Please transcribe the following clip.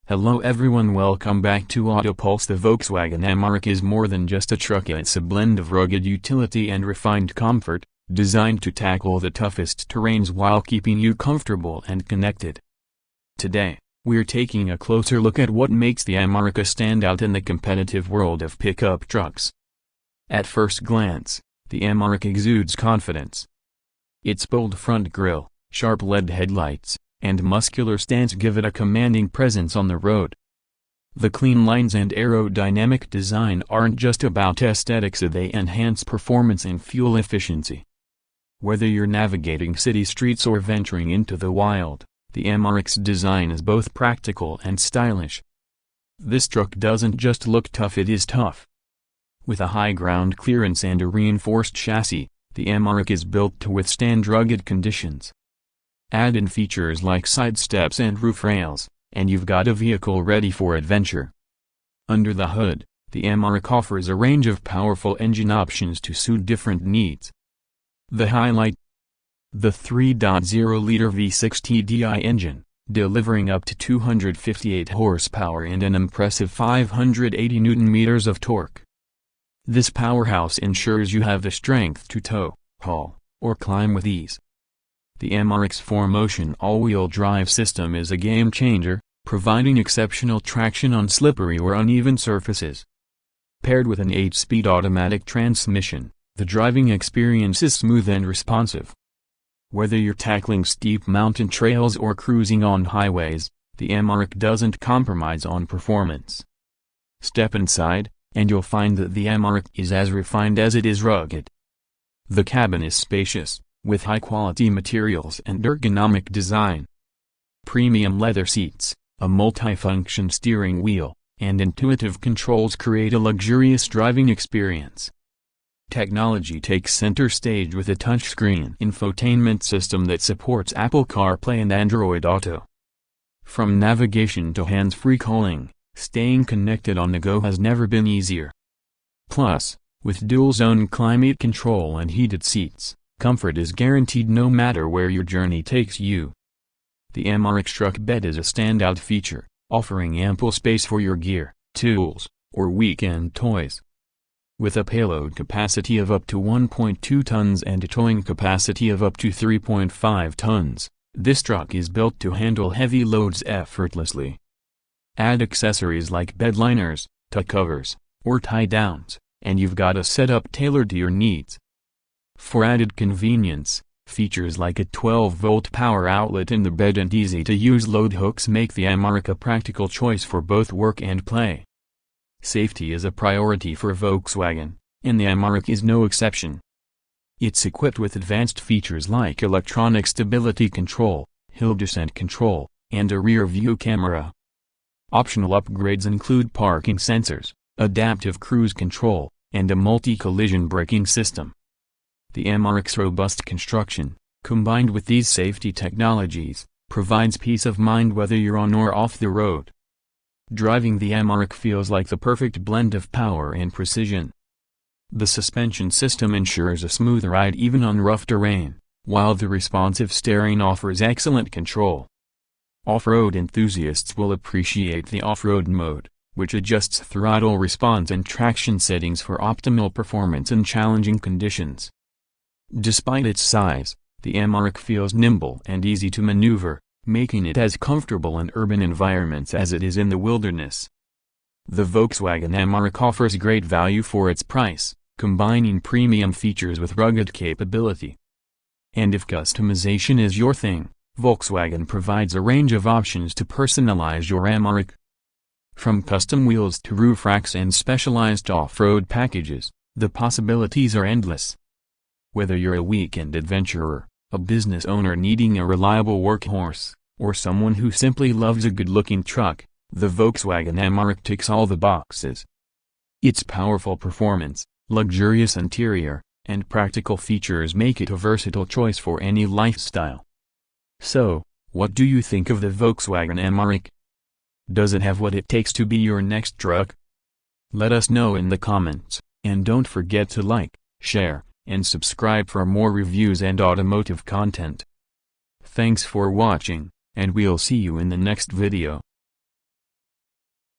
Hello everyone, welcome back to Autopulse. The Volkswagen Amarok is more than just a truck, it's a blend of rugged utility and refined comfort, designed to tackle the toughest terrains while keeping you comfortable and connected. Today, we're taking a closer look at what makes the Amarok stand out in the competitive world of pickup trucks. At first glance, the Amarok exudes confidence. Its bold front grille, sharp LED headlights, and muscular stance give it a commanding presence on the road. The clean lines and aerodynamic design aren't just about aesthetics, they enhance performance and fuel efficiency. Whether you're navigating city streets or venturing into the wild, the Amarok's design is both practical and stylish. This truck doesn't just look tough, it is tough. With a high ground clearance and a reinforced chassis, the Amarok is built to withstand rugged conditions. Add in features like side steps and roof rails, and you've got a vehicle ready for adventure. Under the hood, the Amarok offers a range of powerful engine options to suit different needs. The highlight: the 3.0-liter V6 TDI engine, delivering up to 258 horsepower and an impressive 580 Nm of torque. This powerhouse ensures you have the strength to tow, haul, or climb with ease. The Amarok's 4-motion all-wheel drive system is a game-changer, providing exceptional traction on slippery or uneven surfaces. Paired with an 8-speed automatic transmission, the driving experience is smooth and responsive. Whether you're tackling steep mountain trails or cruising on highways, the Amarok doesn't compromise on performance. Step inside, and you'll find that the Amarok is as refined as it is rugged. The cabin is spacious, with high-quality materials and ergonomic design. Premium leather seats, a multi-function steering wheel, and intuitive controls create a luxurious driving experience. Technology takes center stage with a touchscreen infotainment system that supports Apple CarPlay and Android Auto. From navigation to hands-free calling, staying connected on the go has never been easier. Plus, with dual-zone climate control and heated seats, comfort is guaranteed no matter where your journey takes you. The Amarok's truck bed is a standout feature, offering ample space for your gear, tools, or weekend toys. With a payload capacity of up to 1.2 tons and a towing capacity of up to 3.5 tons, this truck is built to handle heavy loads effortlessly. Add accessories like bed liners, tuck covers, or tie-downs, and you've got a setup tailored to your needs. For added convenience, features like a 12-volt power outlet in the bed and easy-to-use load hooks make the Amarok a practical choice for both work and play. Safety is a priority for Volkswagen, and the Amarok is no exception. It's equipped with advanced features like electronic stability control, hill descent control, and a rear-view camera. Optional upgrades include parking sensors, adaptive cruise control, and a multi-collision braking system. The Amarok's robust construction, combined with these safety technologies, provides peace of mind whether you're on or off the road. Driving the Amarok feels like the perfect blend of power and precision. The suspension system ensures a smooth ride even on rough terrain, while the responsive steering offers excellent control. Off-road enthusiasts will appreciate the off-road mode, which adjusts throttle response and traction settings for optimal performance in challenging conditions. Despite its size, the Amarok feels nimble and easy to maneuver, making it as comfortable in urban environments as it is in the wilderness. The Volkswagen Amarok offers great value for its price, combining premium features with rugged capability. And if customization is your thing, Volkswagen provides a range of options to personalize your Amarok. From custom wheels to roof racks and specialized off-road packages, the possibilities are endless. Whether you're a weekend adventurer, a business owner needing a reliable workhorse, or someone who simply loves a good-looking truck, the Volkswagen Amarok ticks all the boxes. Its powerful performance, luxurious interior, and practical features make it a versatile choice for any lifestyle. So, what do you think of the Volkswagen Amarok? Does it have what it takes to be your next truck? Let us know in the comments, and don't forget to like, share, and subscribe for more reviews and automotive content. Thanks for watching, and we'll see you in the next video.